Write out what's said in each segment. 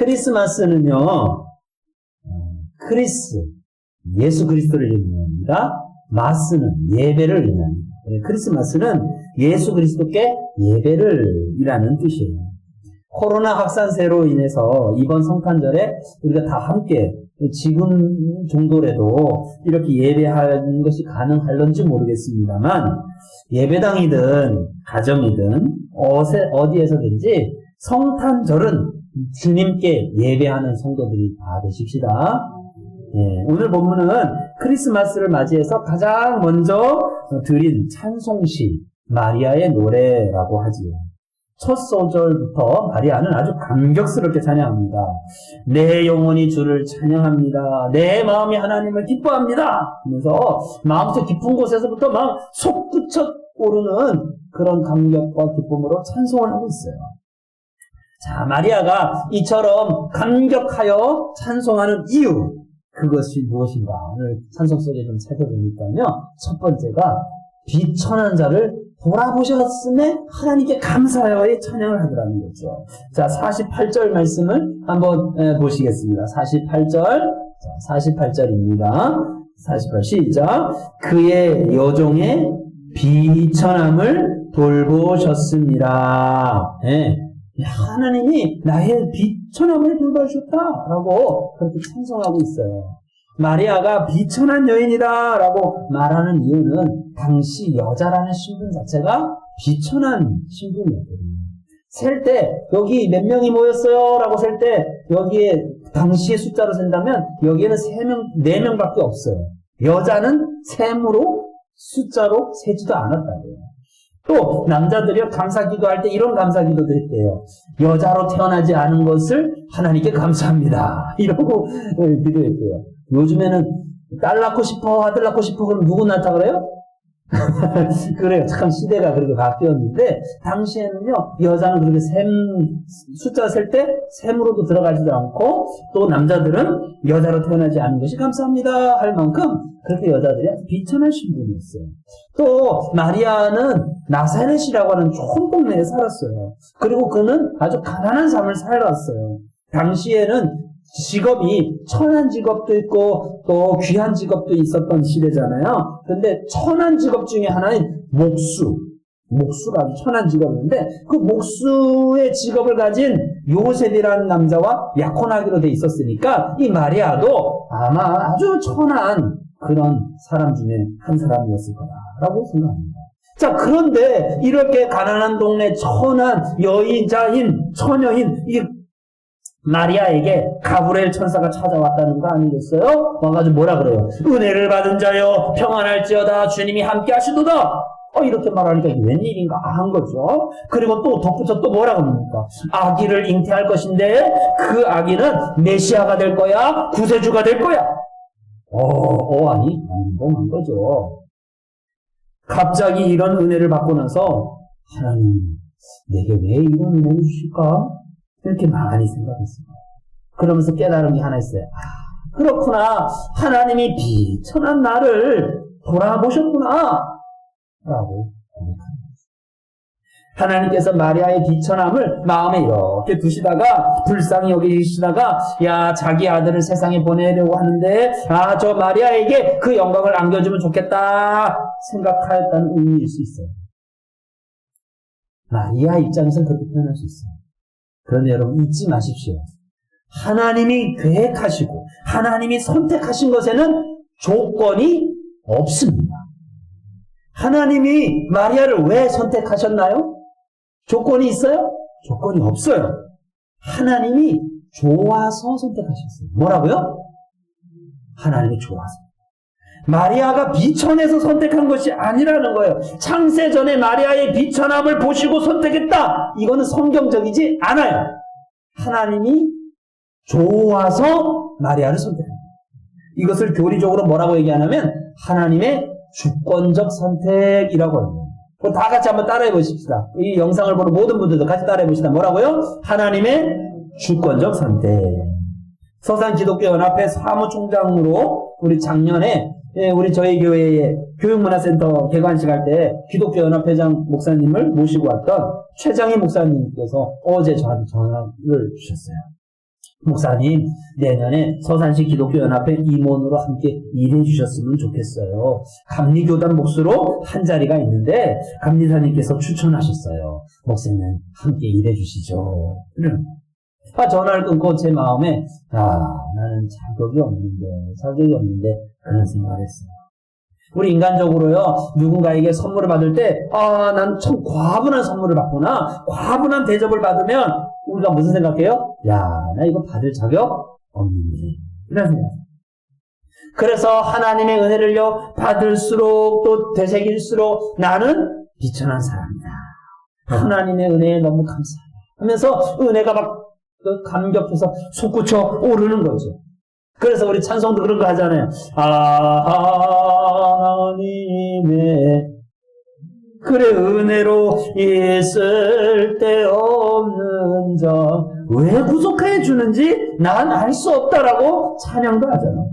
크리스마스는요, 예수 그리스도를 의미합니다. 마스는 예배를 의미합니다. 크리스마스는 예수 그리스도께 예배를 이라는 뜻이에요. 코로나 확산세로 인해서 이번 성탄절에 우리가 다 함께 지금 정도라도 이렇게 예배하는 것이 가능할런지 모르겠습니다만 예배당이든 가정이든 어디에서든지 성탄절은 주님께 예배하는 성도들이 다 되십시다. 오늘 본문은 크리스마스를 맞이해서 가장 먼저 드린 찬송시 마리아의 노래라고 하지요. 첫 소절부터 마리아는 아주 감격스럽게 찬양합니다. 내 영혼이 주를 찬양합니다. 내 마음이 하나님을 기뻐합니다. 하면서 마음속 깊은 곳에서부터 막 솟구쳐 오르는 그런 감격과 기쁨으로 찬송을 하고 있어요. 자, 마리아가 이처럼 감격하여 찬송하는 이유, 그것이 무엇인가? 오늘 찬송 속에 좀 살펴보니까요. 첫 번째가 비천한 자를 돌아보셨음에 하나님께 감사하여의 찬양을 하더라는 거죠. 자, 48절 말씀을 한번 보시겠습니다. 48절입니다. 48 시작. 그의 여종의 비천함을 돌보셨습니다. 하나님이 나의 비천함을 돌봐주셨다라고 그렇게 찬송하고 있어요. 마리아가 비천한 여인이다라고 말하는 이유는 당시 여자라는 신분 자체가 비천한 신분이었거든요. 셀 때 여기 몇 명이 모였어요? 라고 셀 때 여기에 당시의 숫자로 센다면 여기에는 4명밖에 없어요. 여자는 셈으로 숫자로 세지도 않았다고요. 또 남자들이 감사기도 할 때 이런 감사기도도 했대요. 여자로 태어나지 않은 것을 하나님께 감사합니다. 이러고 기도했대요. 요즘에는 딸 낳고 싶어, 아들 낳고 싶어, 그럼 누구 낳다 그래요? 그래요. 참 시대가 그렇게 바뀌었는데 당시에는요, 여자는 그렇게 숫자 셀 때 셈으로도 들어가지도 않고 또 남자들은 여자로 태어나지 않은 것이 감사합니다 할 만큼 그렇게 여자들이 아주 비천한 신분이었어요. 또 마리아는 나사렛이라고 하는 좋은 동네에 살았어요. 그리고 그는 아주 가난한 삶을 살았어요. 당시에는 직업이 천한 직업도 있고 또 귀한 직업도 있었던 시대잖아요. 그런데 천한 직업 중에 하나인 목수가 천한 직업인데 그 목수의 직업을 가진 요셉이라는 남자와 약혼하기로 돼 있었으니까 이 마리아도 아마 아주 천한 그런 사람 중에 한 사람이었을 거라고 생각합니다. 자, 그런데 이렇게 가난한 동네 천한 여인자인 처녀인 이 마리아에게 가브리엘 천사가 찾아왔다는 거 아니겠어요? 와가지고 뭐라 그래요? 은혜를 받은 자여 평안할지어다 주님이 함께 하시도다. 이렇게 말하니까 이게 웬일인가 한 거죠. 그리고 또 덧붙여 또 뭐라 그럽니까? 아기를 잉태할 것인데 그 아기는 메시아가 될 거야? 구세주가 될 거야? 아니 한 거죠. 갑자기 이런 은혜를 받고 나서 하나님 내게 왜 이런 은혜를 주실까? 이렇게 많이 생각했습니다. 그러면서 깨달은 게 하나 있어요. 그렇구나. 하나님이 비천한 나를 돌아보셨구나. 라고 고백합니다. 하나님께서 마리아의 비천함을 마음에 이렇게 두시다가 불쌍히 여기시다가 자기 아들을 세상에 보내려고 하는데 저 마리아에게 그 영광을 안겨주면 좋겠다 생각하였다는 의미일 수 있어요. 마리아 입장에서는 그렇게 표현할 수 있어요. 그런데 여러분 잊지 마십시오. 하나님이 계획하시고 하나님이 선택하신 것에는 조건이 없습니다. 하나님이 마리아를 왜 선택하셨나요? 조건이 있어요? 조건이 없어요. 하나님이 좋아서 선택하셨어요. 뭐라고요? 하나님이 좋아서. 마리아가 비천해서 선택한 것이 아니라는 거예요. 창세전에 마리아의 비천함을 보시고 선택했다. 이거는 성경적이지 않아요. 하나님이 좋아서 마리아를 선택합니다. 이것을 교리적으로 뭐라고 얘기하냐면 하나님의 주권적 선택이라고 합니다. 다 같이 한번 따라해 보십시다. 이 영상을 보는 모든 분들도 같이 따라해 봅시다. 뭐라고요? 하나님의 주권적 선택. 서산기독교연합회 사무총장으로 우리 작년에 우리 저희 교회에 교육문화센터 개관식 할 때 기독교연합회장 목사님을 모시고 왔던 최장희 목사님께서 어제 저한테 전화를 주셨어요. 목사님, 내년에 서산시 기독교연합회 임원으로 함께 일해 주셨으면 좋겠어요. 감리교단 몫으로 한 자리가 있는데 감리사님께서 추천하셨어요. 목사님, 함께 일해 주시죠. 전화를 끊고 제 마음에 나는 자격이 없는데 그런 생각을 했어요. 우리 인간적으로요, 누군가에게 선물을 받을 때 난 참 과분한 선물을 받거나 과분한 대접을 받으면 우리가 무슨 생각해요? 나 이거 받을 자격 없는데, 이런 생각. 그래서 하나님의 은혜를요, 받을수록 또 되새길수록 나는 비천한 사람이다. 하나님의 은혜에 너무 감사해 하면서 은혜가 막 감격해서 솟구쳐 오르는 거죠. 그래서 우리 찬송도 그런 거 하잖아요. 하나님의 그래 은혜로 있을 데 없는 자 왜 구속해 주는지 난 알 수 없다라고 찬양도 하잖아.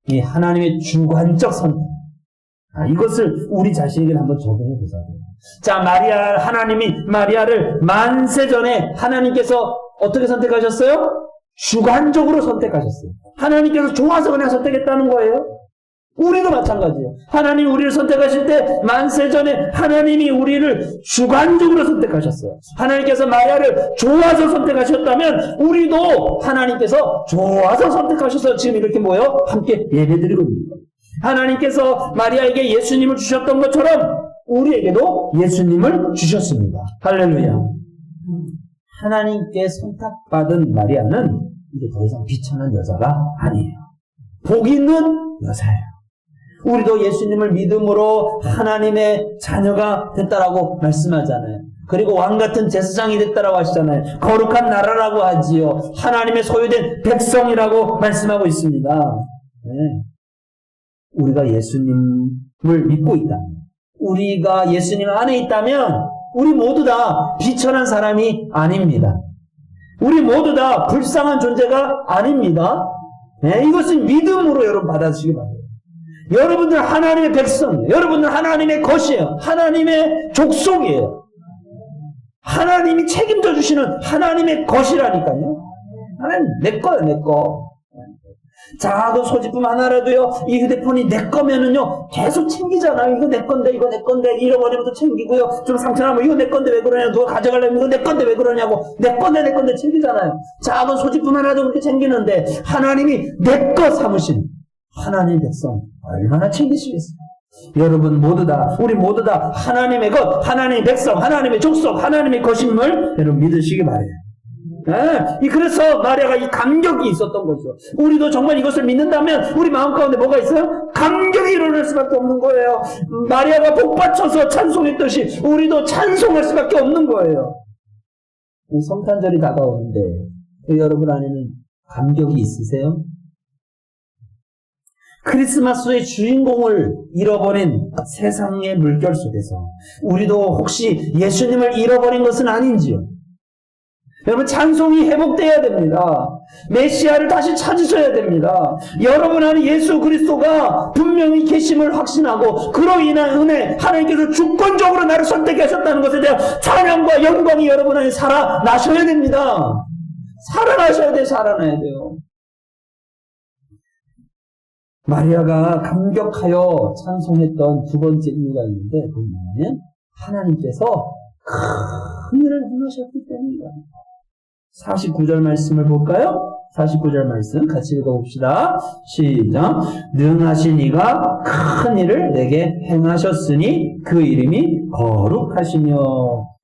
이 하나님의 주관적 선택, 이것을 우리 자신에게 한번 적용해 보자고요. 자, 하나님이 마리아를 만세 전에 하나님께서 어떻게 선택하셨어요? 주관적으로 선택하셨어요. 하나님께서 좋아서 그냥 선택했다는 거예요. 우리도 마찬가지예요. 하나님이 우리를 선택하실 때 만세 전에 하나님이 우리를 주관적으로 선택하셨어요. 하나님께서 마리아를 좋아서 선택하셨다면 우리도 하나님께서 좋아서 선택하셔서 지금 이렇게 모여 함께 예배드리고 있는 거예요. 하나님께서 마리아에게 예수님을 주셨던 것처럼 우리에게도 예수님을 주셨습니다. 할렐루야. 하나님께 선택받은 마리아는 이제 더 이상 비천한 여자가 아니에요. 복 있는 여자예요. 우리도 예수님을 믿음으로 하나님의 자녀가 됐다라고 말씀하잖아요. 그리고 왕같은 제사장이 됐다라고 하시잖아요. 거룩한 나라라고 하지요. 하나님의 소유된 백성이라고 말씀하고 있습니다. 네. 우리가 예수님을 믿고 있다. 우리가 예수님 안에 있다면 우리 모두 다 비천한 사람이 아닙니다. 우리 모두 다 불쌍한 존재가 아닙니다. 네, 이것은 믿음으로 여러분 받아주시기 바랍니다. 여러분들 하나님의 백성이에요. 여러분들 하나님의 것이에요. 하나님의 족속이에요. 하나님이 책임져 주시는 하나님의 것이라니까요. 하나님 내 거예요, 내 거. 작은 소지품 하나라도요, 이 휴대폰이 내 거면은요, 계속 챙기잖아요. 이거 내 건데, 이거 내 건데, 잃어버리면 또 챙기고요. 좀 상처나면 이거 내 건데 왜 그러냐, 누가 가져가려면 이거 내 건데 왜 그러냐고, 내 건데 챙기잖아요. 작은 소지품 하나도 그렇게 챙기는데, 하나님이 내 거 삼으신 하나님의 백성, 얼마나 챙기시겠어요? 여러분 모두 다, 우리 모두 다 하나님의 것, 하나님의 백성, 하나님의 족속, 하나님의 것임을 여러분 믿으시기 바래요. 네, 그래서 마리아가 이 감격이 있었던 거죠. 우리도 정말 이것을 믿는다면 우리 마음 가운데 뭐가 있어요? 감격이 일어날 수밖에 없는 거예요. 마리아가 복받쳐서 찬송했듯이 우리도 찬송할 수밖에 없는 거예요. 성탄절이 다가오는데 여러분 안에는 감격이 있으세요? 크리스마스의 주인공을 잃어버린 세상의 물결 속에서 우리도 혹시 예수님을 잃어버린 것은 아닌지요? 여러분 찬송이 회복돼야 됩니다. 메시아를 다시 찾으셔야 됩니다. 여러분 안에 예수 그리스도가 분명히 계심을 확신하고 그로 인한 은혜, 하나님께서 주권적으로 나를 선택하셨다는 것에 대한 찬양과 영광이 여러분 안에 살아나셔야 됩니다. 살아나셔야 돼요. 살아나야 돼요. 마리아가 감격하여 찬송했던 두 번째 이유가 있는데 그건 뭐냐면 하나님께서 큰 일을 행하셨기 때문이다. 49절 말씀을 볼까요? 49절 말씀 같이 읽어봅시다. 시작. 능하신 이가 큰 일을 내게 행하셨으니 그 이름이 거룩하시며.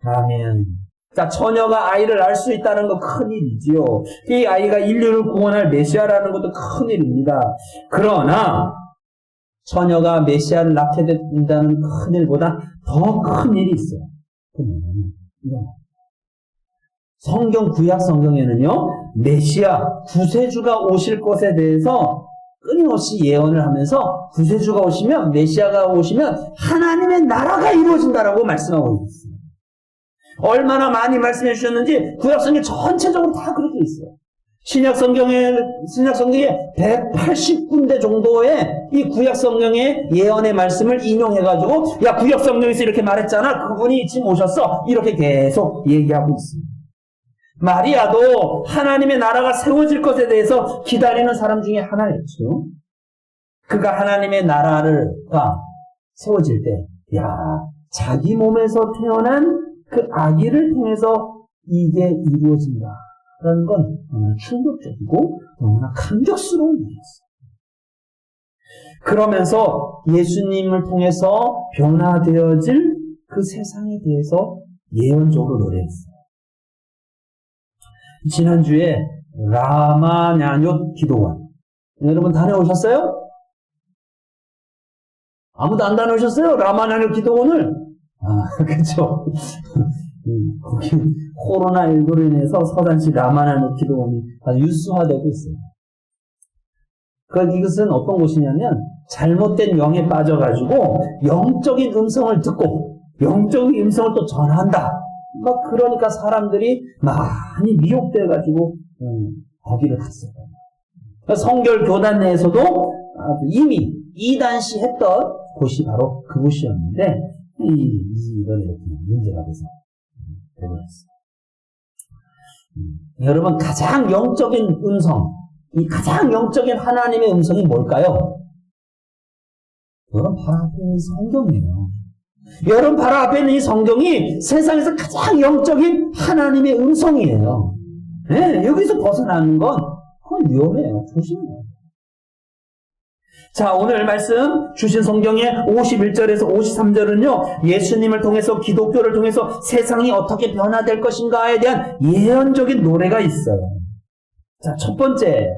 아멘. 자, 처녀가 아이를 낳을 수 있다는 거 큰 일이지요. 이 아이가 인류를 구원할 메시아라는 것도 큰 일입니다. 그러나 처녀가 메시아를 낳게 된다는 큰 일보다 더 큰 일이 있어요. 성경, 구약 성경에는요, 메시아, 구세주가 오실 것에 대해서 끊임없이 예언을 하면서 구세주가 오시면, 메시아가 오시면 하나님의 나라가 이루어진다라고 말씀하고 있어요. 얼마나 많이 말씀해 주셨는지 구약 성경 전체적으로 다 그렇게 있어요. 신약 성경에 180군데 정도의 이 구약 성경의 예언의 말씀을 인용해가지고, 야, 구약 성경에서 이렇게 말했잖아. 그분이 지금 오셨어. 이렇게 계속 얘기하고 있습니다. 마리아도 하나님의 나라가 세워질 것에 대해서 기다리는 사람 중에 하나였죠. 그가 하나님의 나라가 세워질 때, 자기 몸에서 태어난 그 아기를 통해서 이게 이루어진다라는 건 너무나 충격적이고 너무나 감격스러운 일이었어요. 그러면서 예수님을 통해서 변화되어질 그 세상에 대해서 예언적으로 노래했어요. 지난주에 라마냐뇨 기도원, 여러분 다녀오셨어요? 아무도 안 다녀오셨어요? 라마냐뇨 기도원을? 그렇죠. 거기 코로나19로 인해서 서산시 라마냐뇨 기도원이 아주 유수화되고 있어요. 이것은 어떤 곳이냐면 잘못된 영에 빠져가지고 영적인 음성을 듣고 영적인 음성을 또 전한다. 그러니까 사람들이 많이 미혹돼가지고 거기를 갔어요. 성결 교단 내에서도 이미 이단시 했던 곳이 바로 그곳이었는데 이번에 이렇게 문제가 돼서 되버렸어요. 여러분, 가장 영적인 음성, 이 가장 영적인 하나님의 음성이 뭘까요? 여러분 바로 앞에 있는 성경이에요. 여러분 바로 앞에 있는 이 성경이 세상에서 가장 영적인 하나님의 음성이에요. 네, 여기서 벗어나는 건 그건 위험해요. 조심해요. 자, 오늘 말씀 주신 성경의 51절에서 53절은요, 예수님을 통해서, 기독교를 통해서 세상이 어떻게 변화될 것인가에 대한 예언적인 노래가 있어요. 자, 첫 번째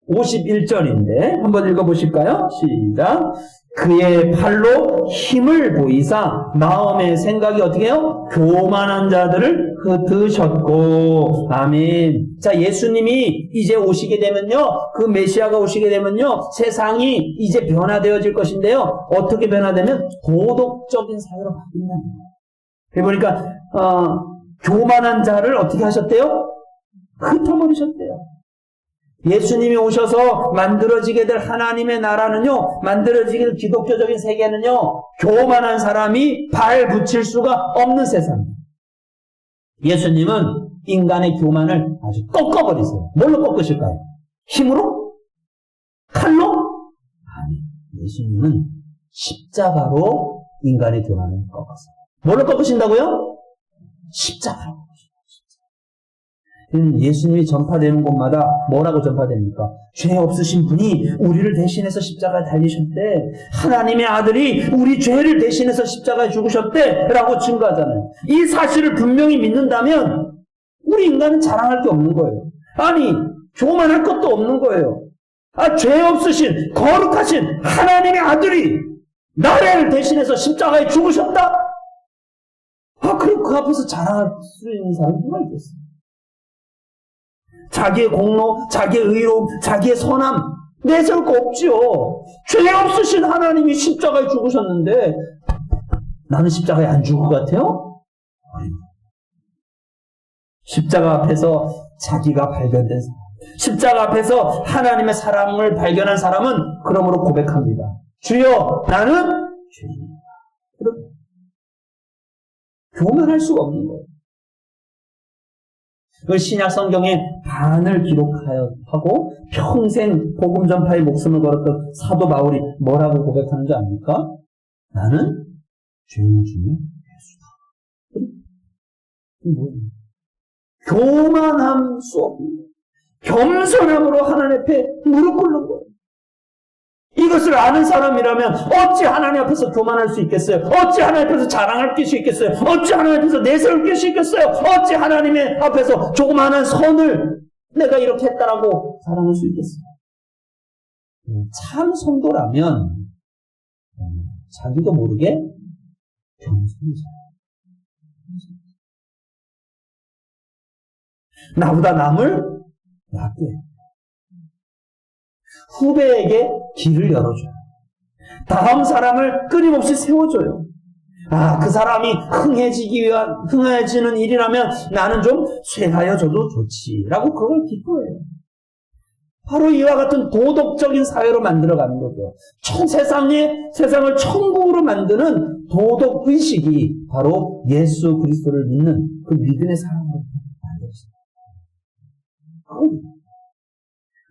51절인데 한번 읽어보실까요? 시작. 그의 팔로 힘을 보이사 마음의 생각이 어떻게 해요? 교만한 자들을 흩으셨고. 아멘. 자, 예수님이 이제 오시게 되면요, 그 메시아가 오시게 되면요, 세상이 이제 변화되어질 것인데요, 어떻게 변화되면 도덕적인 사회로 바뀐다는 거예요. 그러니까 교만한 자를 어떻게 하셨대요? 흩어버리셨대요. 예수님이 오셔서 만들어지게 될 하나님의 나라는요, 만들어지게 될 기독교적인 세계는요, 교만한 사람이 발 붙일 수가 없는 세상입니다. 예수님은 인간의 교만을 아주 꺾어버리세요. 뭘로 꺾으실까요? 힘으로? 칼로? 아니, 예수님은 십자가로 인간의 교만을 꺾었어요. 뭘로 꺾으신다고요? 십자가로. 예수님이 전파되는 곳마다 뭐라고 전파됩니까? 죄 없으신 분이 우리를 대신해서 십자가에 달리셨대. 하나님의 아들이 우리 죄를 대신해서 십자가에 죽으셨대. 라고 증거하잖아요. 이 사실을 분명히 믿는다면 우리 인간은 자랑할 게 없는 거예요. 아니, 교만할 것도 없는 거예요. 죄 없으신 거룩하신 하나님의 아들이 나를 대신해서 십자가에 죽으셨다? 그럼 그 앞에서 자랑할 수 있는 사람이 누가 있겠어요? 자기의 공로, 자기의 의로움, 자기의 선함 내세울 거 없지요. 죄 없으신 하나님이 십자가에 죽으셨는데 나는 십자가에 안 죽을 것 같아요? 십자가 앞에서 자기가 발견된 사람, 십자가 앞에서 하나님의 사랑을 발견한 사람은 그러므로 고백합니다. 주여, 나는 죄인입니다. 교만할 수가 없는 거예요. 그 신약 성경의 반을 기록하고 평생 복음 전파의 목숨을 걸었던 사도 바울이 뭐라고 고백하는 줄 압니까? 나는 죄인 중에 예수다. 이게 뭐예요? 교만함 수 없는, 겸손함으로 하나님 앞에 무릎 꿇는 거예요. 이것을 아는 사람이라면 어찌 하나님 앞에서 교만할 수 있겠어요? 어찌 하나님 앞에서 자랑할 게 있겠어요? 어찌 하나님 앞에서 내세울 게 있겠어요? 어찌 하나님의 앞에서 조그마한 선을 내가 이렇게 했다라고 자랑할 수 있겠어요? 참 성도라면 자기도 모르게 겸손해져요. 나보다 남을 낮게 해요. 후배에게 길을 열어줘요. 다음 사람을 끊임없이 세워줘요. 그 사람이 흥해지는 일이라면 나는 좀 쇠하여져도 좋지라고 그걸 기뻐해요. 바로 이와 같은 도덕적인 사회로 만들어가는 거죠. 세상을 천국으로 만드는 도덕의식이 바로 예수 그리스도를 믿는 그 믿음의 사람으로 만들어집니다.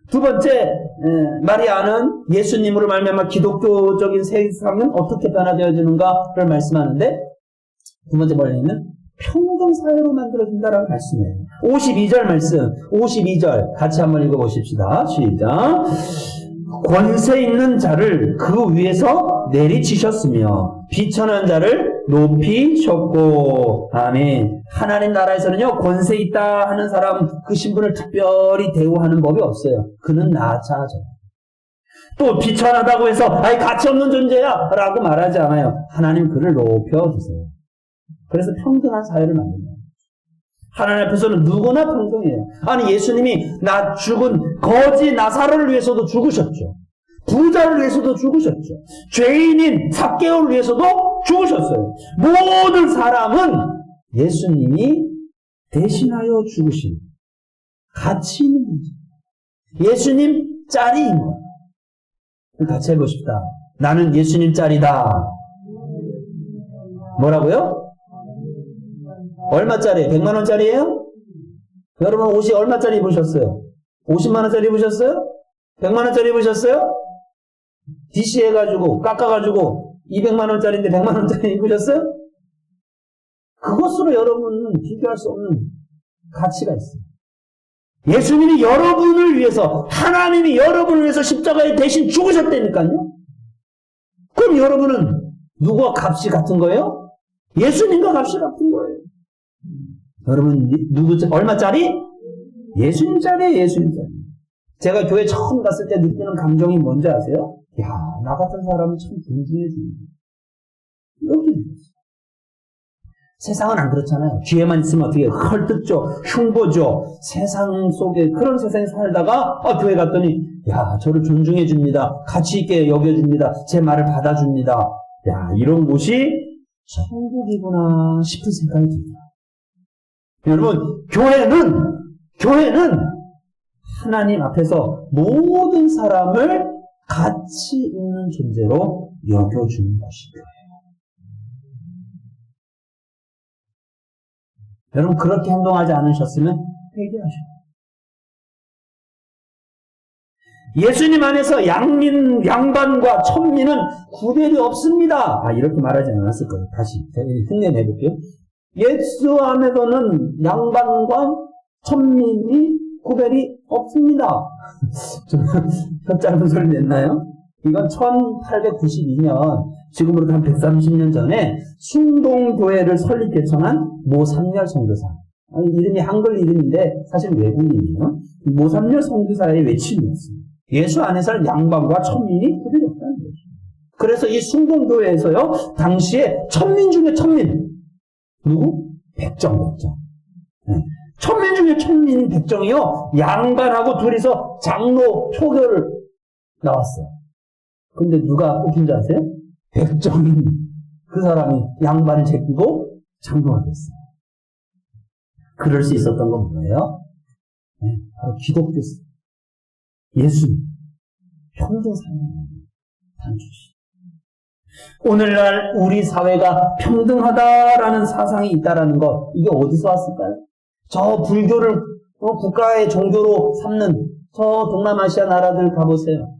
두 번째, 마리아는 예수님으로 말미암아 기독교적인 세상은 어떻게 변화되어지는가를 말씀하는데, 두 번째 뭐냐면 평등사회로 만들어진다라는 말씀이에요. 52절 말씀, 52절 같이 한번 읽어보십시다. 시작. 권세 있는 자를 그 위에서 내리치셨으며 비천한 자를 높이셨고. 아멘. 하나님 나라에서는요, 권세 있다 하는 사람, 그 신분을 특별히 대우하는 법이 없어요. 그는 낮아져. 또 비천하다고 해서 아이 가치 없는 존재야 라고 말하지 않아요. 하나님 그를 높여주세요. 그래서 평등한 사회를 만듭니다. 하나님 앞에서는 누구나 평등해요. 아니, 예수님이 죽은 거지 나사로를 위해서도 죽으셨죠. 부자를 위해서도 죽으셨죠. 죄인인 삭개오를 위해서도 죽으셨어요. 모든 사람은 예수님이 대신하여 죽으신 가치 있는 문제. 예수님 짤인 거예요. 같이 해보십시다. 나는 예수님 짤이다. 뭐라고요? 얼마짜리? 100만원짜리예요? 여러분 옷이 얼마짜리 입으셨어요? 50만원짜리 입으셨어요? 100만원짜리 입으셨어요? DC 해가지고 깎아가지고 200만원짜리인데 100만원짜리 입으셨어요? 그것으로 여러분은 비교할 수 없는 가치가 있어요. 예수님이 여러분을 위해서, 하나님이 여러분을 위해서 십자가에 대신 죽으셨다니까요. 그럼 여러분은 누구와 값이 같은 거예요? 예수님과 값이 같은 거예요. 여러분 얼마짜리? 예수님짜리예요. 예수님짜리. 제가 교회 처음 갔을 때 느끼는 감정이 뭔지 아세요? 야, 나 같은 사람은 참 존중해 줍니다. 이렇게 느꼈어요. 세상은 안 그렇잖아요. 뒤에만 있으면 어떻게 헐뜯죠, 흉보죠. 세상 속에, 그런 세상에 살다가 교회 갔더니 야, 저를 존중해 줍니다. 가치 있게 여겨줍니다. 제 말을 받아줍니다. 야, 이런 곳이 천국이구나 싶은 생각이 듭니다. 여러분, 교회는 하나님 앞에서 모든 사람을 가치 있는 존재로 여겨주는 것입니다. 여러분, 그렇게 행동하지 않으셨으면 회개하셔요. 예수님 안에서 양반과 천민은 구별이 없습니다. 이렇게 말하지 않았을 거예요. 다시 흉내내볼게요. 예수 안에서는 양반과 천민이 구별이 없습니다. 혀 짧은 소리 냈나요? 이건 1892년, 지금으로부터 한 130년 전에 순동교회를 설립 개청한 모삼열 선교사. 이름이 한글 이름인데 사실 외국인이에요. 모삼열 선교사의 외침이었어요. 예수 안에서는 양반과 천민이 구별이 없다는 거죠. 그래서 이 순동교회에서요, 당시에 천민 중에 천민. 누구? 백정. 네. 천민 중에 천민 백정이요, 양반하고 둘이서 장로 표결을 나왔어요. 근데 누가 뽑힌 줄 아세요? 백정인. 그 사람이 양반을 제끼고 장로가 됐어요. 그럴 수 있었던 건 뭐예요? 네, 바로 기독교, 예수님, 평등사회의 단추시. 오늘날 우리 사회가 평등하다라는 사상이 있다라는 것, 이게 어디서 왔을까요? 저 불교를 국가의 종교로 삼는 저 동남아시아 나라들 가보세요.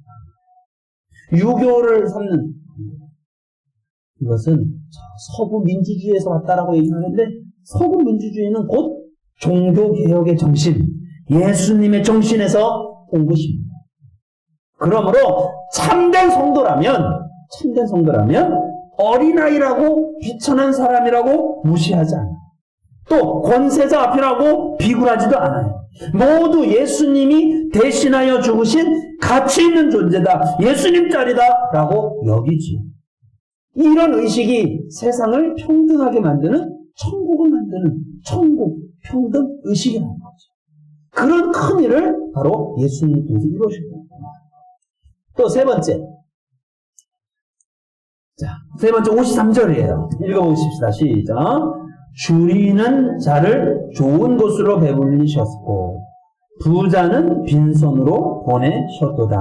유교를 삼는, 이것은 서구 민주주의에서 왔다라고 얘기하는데, 서구 민주주의는 곧 종교개혁의 정신, 예수님의 정신에서 온 것입니다. 그러므로 참된 성도라면 어린아이라고 비천한 사람이라고 무시하지 않아요. 또 권세자 앞이라고 비굴하지도 않아요. 모두 예수님이 대신하여 죽으신 가치 있는 존재다, 예수님 짤이다 라고 여기지. 이런 의식이 세상을 평등하게 만드는, 천국을 만드는 천국 평등 의식이라는 거죠. 그런 큰 일을 바로 예수님이 이루어주셨다. 또 세 번째, 53절이에요. 읽어보십시다. 시작. 줄이는 자를 좋은 곳으로 배불리셨고 부자는 빈손으로 보내셨도다.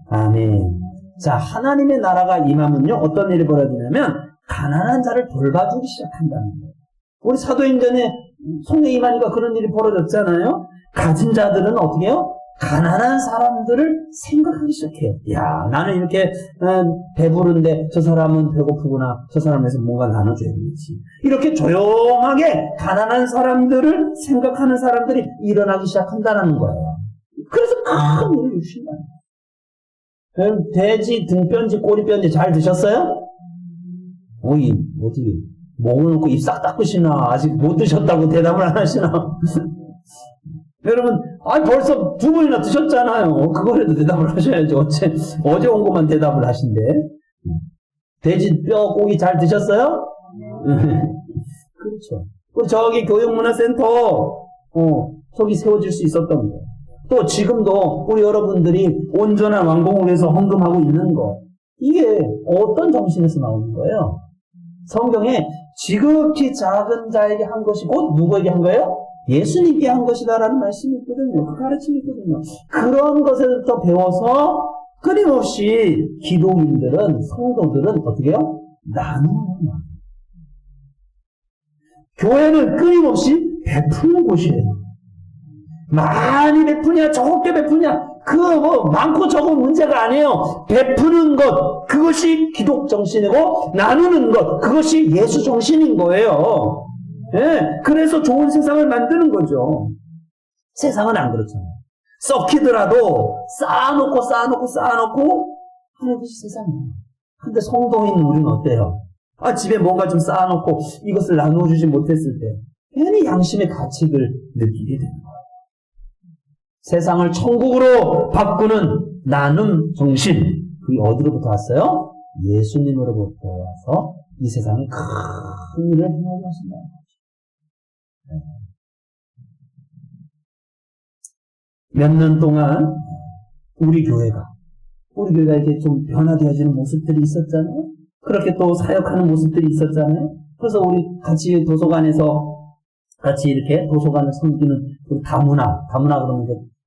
아멘. 자, 하나님의 나라가 임하면요, 어떤 일이 벌어지냐면 가난한 자를 돌봐주기 시작한다는 거예요. 우리 사도행전에 성령 임하니까 그런 일이 벌어졌잖아요. 가진 자들은 어떻게 해요? 가난한 사람들을 생각하기 시작해요. 야, 나는 이렇게 배부른데 저 사람은 배고프구나. 저 사람에서 뭔가 나눠줘야겠지. 이렇게 조용하게 가난한 사람들을 생각하는 사람들이 일어나기 시작한다는 거예요. 그래서 큰 일을 일으킨 거예요. 돼지 등뼈인지 꼬리뼈인지 잘 드셨어요? 어이, 어떻게 목을 놓고 입 싹 닦으시나? 아직 못 드셨다고 대답을 안 하시나? 여러분, 벌써 2번이나 드셨잖아요. 그거라도 대답을 하셔야죠. 어제 온 것만 대답을 하신대. 돼지 뼈 고기 잘 드셨어요? 그렇죠. 그리고 저기 교육문화센터, 저기 세워질 수 있었던 거. 또 지금도 우리 여러분들이 온전한 왕궁을 위해서 헌금하고 있는 거. 이게 어떤 정신에서 나오는 거예요? 성경에 지극히 작은 자에게 한 것이 곧 누구에게 한 거예요? 예수님께 한 것이다라는 말씀이 있거든요. 그 가르침이 있거든요. 그런 것에서 배워서 끊임없이 기독인들은, 성도들은 어떻게 해요? 나누는 거예요. 교회는 끊임없이 베푸는 곳이에요. 많이 베푸냐, 적게 베푸냐, 많고 적은 문제가 아니에요. 베푸는 것, 그것이 기독 정신이고, 나누는 것, 그것이 예수 정신인 거예요. 예, 그래서 좋은 세상을 만드는 거죠. 세상은 안 그렇잖아요. 썩히더라도 쌓아놓고 하는 것이 세상이에요. 근데 성도인 우리는 어때요? 집에 뭔가 좀 쌓아놓고 이것을 나누어주지 못했을 때 괜히 양심의 가책을 느끼게 되는 거예요. 세상을 천국으로 바꾸는 나눔 정신, 그게 어디로부터 왔어요? 예수님으로부터 와서 이 세상에 큰 일을 행하게 하신다. 몇 년 동안 우리 교회가 이렇게 좀 변화되어지는 모습들이 있었잖아요. 그렇게 또 사역하는 모습들이 있었잖아요. 그래서 우리 같이 도서관에서 같이 이렇게 도서관을 섬기는 우리 다문화 그러면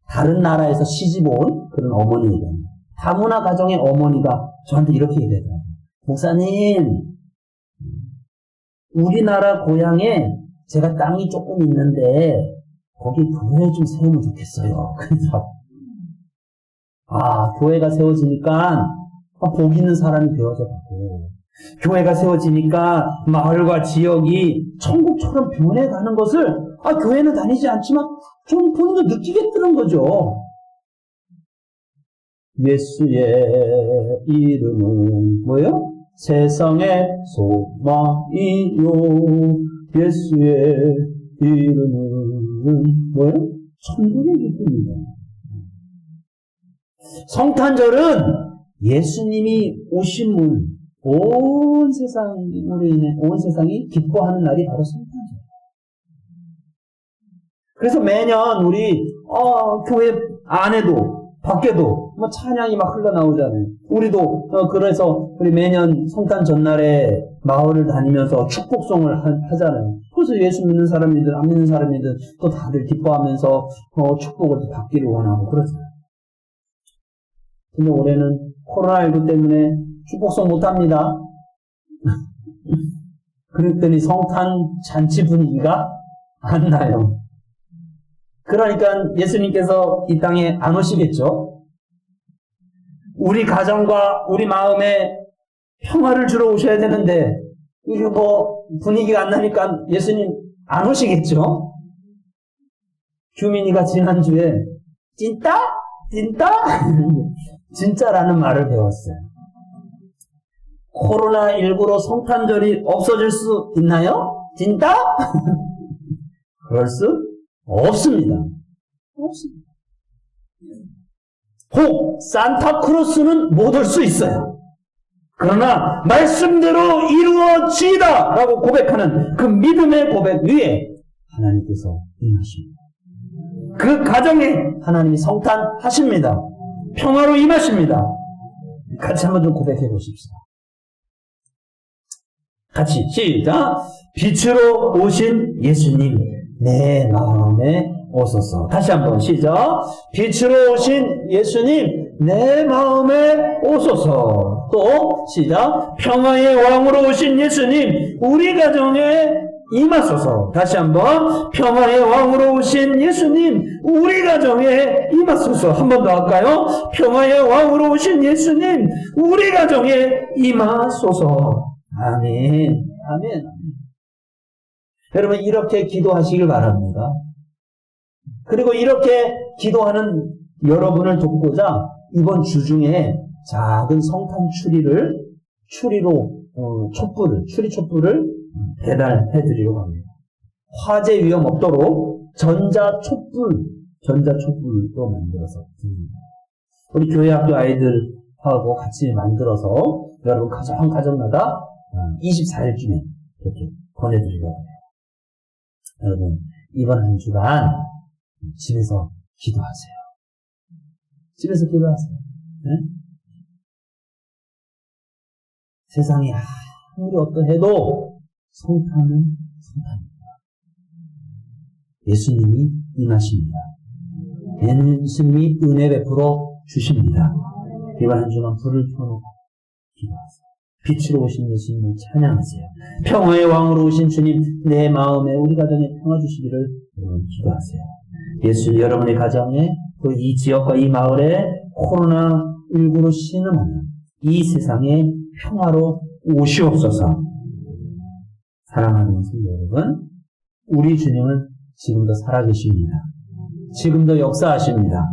다른 나라에서 시집 온 그런 어머니예요. 다문화 가정의 어머니가 저한테 이렇게 얘기해요. 목사님, 우리나라 고향에 제가 땅이 조금 있는데 거기 교회 좀 세우면 좋겠어요. 그러더라고. 교회가 세워지니까 복 있는 사람이 되어져 가고, 교회가 세워지니까 마을과 지역이 천국처럼 변해가는 것을 교회는 다니지 않지만 좀 본인도 느끼겠다는 거죠. 예수의 이름은 뭐예요? 세상의 소망이요. 예수의 이름은 뭐예요? 천국의 기쁨이다. 성탄절은 예수님이 오신 문, 온 세상이 기뻐하는 날이 바로 성탄절. 그래서 매년 우리 교회 안에도 밖에도 찬양이 막 흘러나오잖아요. 우리도 그래서 우리 매년 성탄 전날에 마을을 다니면서 축복송을 하잖아요. 그래서 예수 믿는 사람이든 안 믿는 사람이든 또 다들 기뻐하면서 축복을 받기를 원하고 그러잖아요. 근데 올해는 코로나19 때문에 축복송 못합니다. 그랬더니 성탄 잔치 분위기가 안 나요. 그러니까 예수님께서 이 땅에 안 오시겠죠? 우리 가정과 우리 마음에 평화를 주러 오셔야 되는데 이게 분위기가 안 나니까 예수님 안 오시겠죠? 규민이가 지난주에 진짜? 진짜라는 말을 배웠어요. 코로나19로 성탄절이 없어질 수 있나요? 진짜? 그럴 수 없습니다. 혹 산타크로스는 못 올 수 있어요. 그러나 말씀대로 이루어지다 라고 고백하는 그 믿음의 고백 위에 하나님께서 임하십니다. 그 가정에 하나님이 성탄하십니다. 평화로 임하십니다. 같이 한번 좀 고백해 보십시다. 같이 시작. 빛으로 오신 예수님 내 마음에 오소서. 다시 한번 시작. 빛으로 오신 예수님 내 마음에 오소서. 또 시작. 평화의 왕으로 오신 예수님 우리 가정에 임하소서. 다시 한번 평화의 왕으로 오신 예수님 우리 가정에 임하소서. 한 번 더 할까요? 평화의 왕으로 오신 예수님 우리 가정에 임하소서. 아멘. 아멘. 여러분 이렇게 기도하시길 바랍니다. 그리고 이렇게 기도하는 여러분을 돕고자 이번 주 중에 작은 성탄 추리로 추리 촛불을 배달해 드리려고 합니다. 화재 위험 없도록 전자촛불로 만들어서 드립니다. 우리 교회 학교 아이들하고 같이 만들어서 여러분 한 가정마다 24일쯤에 이렇게 보내드리려고 해요. 여러분 이번 한 주간 집에서 기도하세요. 집에서 기도하세요. 네? 세상이 아무리 어떠해도 성탄은 성탄입니다. 예수님이 임하십니다. 예수님이 은혜 베풀어 주십니다. 이번 한 주간 불을 켜놓고 기도하세요. 빛으로 오신 예수님을 찬양하세요. 평화의 왕으로 오신 주님, 내 마음에 우리 가정에 평화 주시기를 기도하세요. 예수 여러분의 가정에 또 이 지역과 이 마을에 코로나19로 신음하는 이 세상에 평화로 오시옵소서. 사랑하는 성도 여러분, 우리 주님은 지금도 살아계십니다. 지금도 역사하십니다.